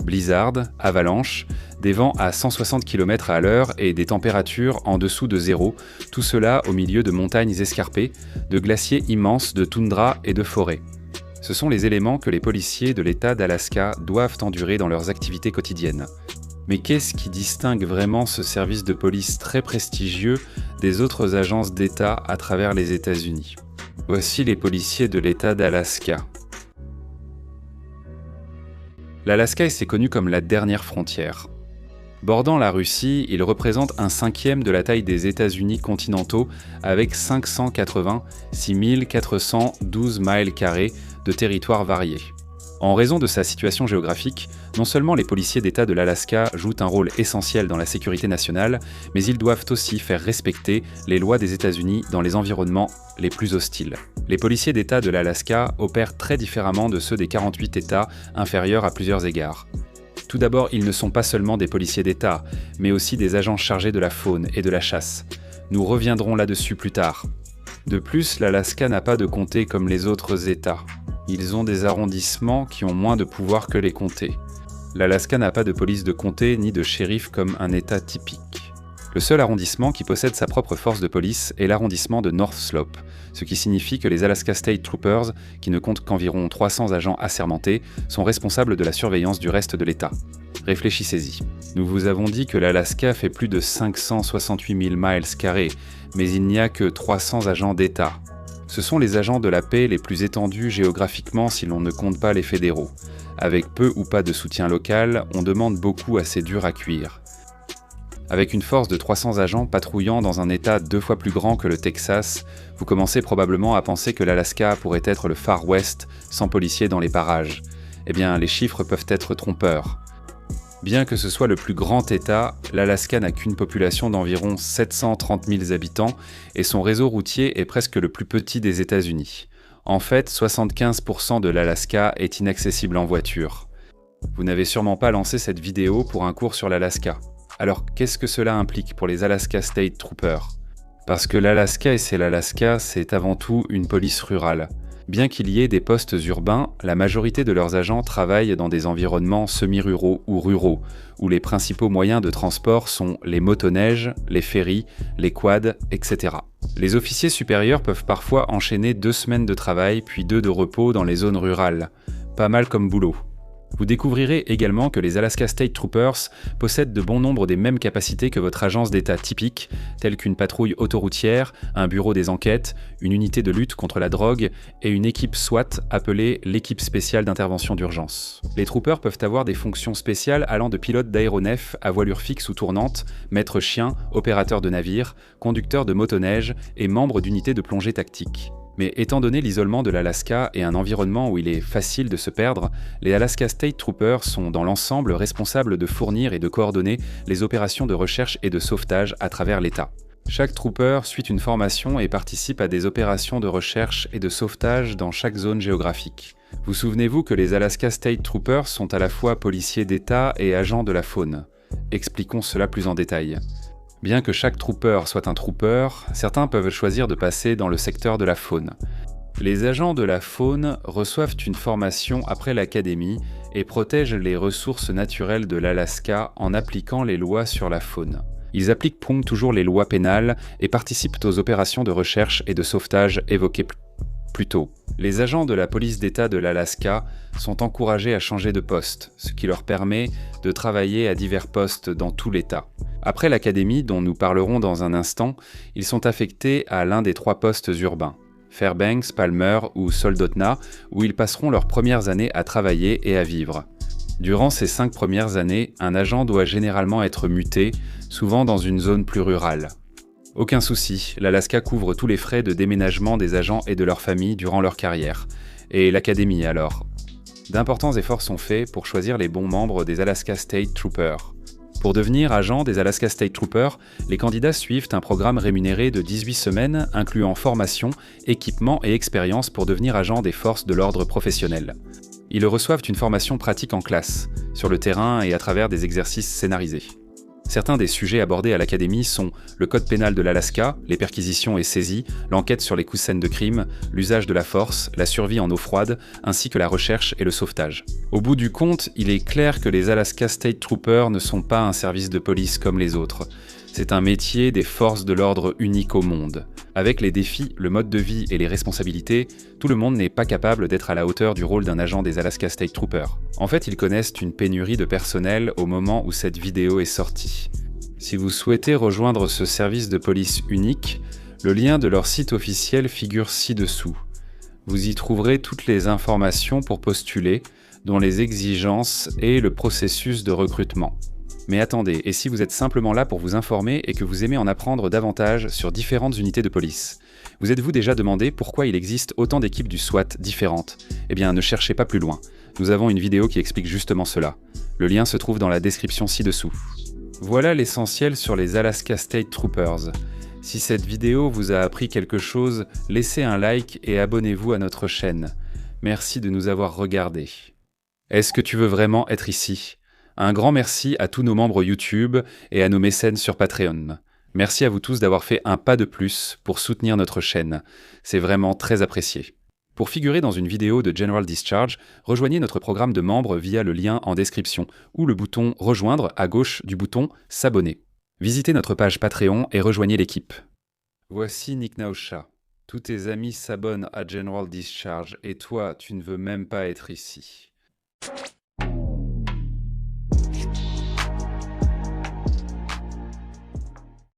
Blizzard, avalanches, des vents à 160 km/h et des températures en dessous de zéro, tout cela au milieu de montagnes escarpées, de glaciers immenses, de toundra et de forêts. Ce sont les éléments que les policiers de l'État d'Alaska doivent endurer dans leurs activités quotidiennes. Mais qu'est-ce qui distingue vraiment ce service de police très prestigieux des autres agences d'État à travers les États-Unis ? Voici les policiers de l'État d'Alaska. L'Alaska est connu comme la dernière frontière. Bordant la Russie, il représente un cinquième de la taille des États-Unis continentaux avec 586 412 miles carrés de territoires variés. En raison de sa situation géographique, non seulement les policiers d'État de l'Alaska jouent un rôle essentiel dans la sécurité nationale, mais ils doivent aussi faire respecter les lois des États-Unis dans les environnements les plus hostiles. Les policiers d'État de l'Alaska opèrent très différemment de ceux des 48 États inférieurs à plusieurs égards. Tout d'abord, ils ne sont pas seulement des policiers d'État, mais aussi des agents chargés de la faune et de la chasse. Nous reviendrons là-dessus plus tard. De plus, l'Alaska n'a pas de comté comme les autres États. Ils ont des arrondissements qui ont moins de pouvoir que les comtés. L'Alaska n'a pas de police de comté ni de shérif comme un État typique. Le seul arrondissement qui possède sa propre force de police est l'arrondissement de North Slope, ce qui signifie que les Alaska State Troopers, qui ne comptent qu'environ 300 agents assermentés, sont responsables de la surveillance du reste de l'État. Réfléchissez-y. Nous vous avons dit que l'Alaska fait plus de 568 000 miles carrés, mais il n'y a que 300 agents d'État. Ce sont les agents de la paix les plus étendus géographiquement si l'on ne compte pas les fédéraux. Avec peu ou pas de soutien local, on demande beaucoup à ces durs à cuire. Avec une force de 300 agents patrouillant dans un État 2 fois plus grand que le Texas, vous commencez probablement à penser que l'Alaska pourrait être le Far West sans policiers dans les parages. Eh bien, les chiffres peuvent être trompeurs. Bien que ce soit le plus grand État, l'Alaska n'a qu'une population d'environ 730 000 habitants et son réseau routier est presque le plus petit des États-Unis. En fait, 75% de l'Alaska est inaccessible en voiture. Vous n'avez sûrement pas lancé cette vidéo pour un cours sur l'Alaska. Alors, qu'est-ce que cela implique pour les Alaska State Troopers ? Parce que l'Alaska, et c'est l'Alaska, c'est avant tout une police rurale. Bien qu'il y ait des postes urbains, la majorité de leurs agents travaillent dans des environnements semi-ruraux ou ruraux, où les principaux moyens de transport sont les motoneiges, les ferries, les quads, etc. Les officiers supérieurs peuvent parfois enchaîner 2 semaines de travail puis 2 de repos dans les zones rurales. Pas mal comme boulot. Vous découvrirez également que les Alaska State Troopers possèdent de bon nombre des mêmes capacités que votre agence d'État typique, telles qu'une patrouille autoroutière, un bureau des enquêtes, une unité de lutte contre la drogue et une équipe SWAT appelée l'équipe spéciale d'intervention d'urgence. Les troopers peuvent avoir des fonctions spéciales allant de pilote d'aéronef à voilure fixe ou tournante, maître chien, opérateur de navire, conducteur de motoneige et membre d'unités de plongée tactique. Mais étant donné l'isolement de l'Alaska et un environnement où il est facile de se perdre, les Alaska State Troopers sont dans l'ensemble responsables de fournir et de coordonner les opérations de recherche et de sauvetage à travers l'État. Chaque trooper suit une formation et participe à des opérations de recherche et de sauvetage dans chaque zone géographique. Vous souvenez-vous que les Alaska State Troopers sont à la fois policiers d'État et agents de la faune. Expliquons cela plus en détail. Bien que chaque trooper soit un trooper, certains peuvent choisir de passer dans le secteur de la faune. Les agents de la faune reçoivent une formation après l'académie et protègent les ressources naturelles de l'Alaska en appliquant les lois sur la faune. Ils appliquent toujours les lois pénales et participent aux opérations de recherche et de sauvetage évoquées plus tôt. Les agents de la police d'État de l'Alaska sont encouragés à changer de poste, ce qui leur permet de travailler à divers postes dans tout l'État. Après l'académie, dont nous parlerons dans un instant, ils sont affectés à l'un des 3 postes urbains, Fairbanks, Palmer ou Soldotna, où ils passeront leurs premières années à travailler et à vivre. Durant ces 5 premières années, un agent doit généralement être muté, souvent dans une zone plus rurale. Aucun souci, l'Alaska couvre tous les frais de déménagement des agents et de leurs familles durant leur carrière. Et l'académie alors ? D'importants efforts sont faits pour choisir les bons membres des Alaska State Troopers. Pour devenir agent des Alaska State Troopers, les candidats suivent un programme rémunéré de 18 semaines incluant formation, équipement et expérience pour devenir agent des forces de l'ordre professionnel. Ils reçoivent une formation pratique en classe, sur le terrain et à travers des exercices scénarisés. Certains des sujets abordés à l'Académie sont le code pénal de l'Alaska, les perquisitions et saisies, l'enquête sur les scènes de crime, l'usage de la force, la survie en eau froide, ainsi que la recherche et le sauvetage. Au bout du compte, il est clair que les Alaska State Troopers ne sont pas un service de police comme les autres. C'est un métier des forces de l'ordre unique au monde. Avec les défis, le mode de vie et les responsabilités, tout le monde n'est pas capable d'être à la hauteur du rôle d'un agent des Alaska State Troopers. En fait, ils connaissent une pénurie de personnel au moment où cette vidéo est sortie. Si vous souhaitez rejoindre ce service de police unique, le lien de leur site officiel figure ci-dessous. Vous y trouverez toutes les informations pour postuler, dont les exigences et le processus de recrutement. Mais attendez, et si vous êtes simplement là pour vous informer et que vous aimez en apprendre davantage sur différentes unités de police? Vous êtes-vous déjà demandé pourquoi il existe autant d'équipes du SWAT différentes? Eh bien, ne cherchez pas plus loin. Nous avons une vidéo qui explique justement cela. Le lien se trouve dans la description ci-dessous. Voilà l'essentiel sur les Alaska State Troopers. Si cette vidéo vous a appris quelque chose, laissez un like et abonnez-vous à notre chaîne. Merci de nous avoir regardés. Est-ce que tu veux vraiment être ici? Un grand merci à tous nos membres YouTube et à nos mécènes sur Patreon. Merci à vous tous d'avoir fait un pas de plus pour soutenir notre chaîne. C'est vraiment très apprécié. Pour figurer dans une vidéo de General Discharge, rejoignez notre programme de membres via le lien en description ou le bouton « Rejoindre » à gauche du bouton « S'abonner ». Visitez notre page Patreon et rejoignez l'équipe. Voici Nick Naosha. Tous tes amis s'abonnent à General Discharge et toi, tu ne veux même pas être ici.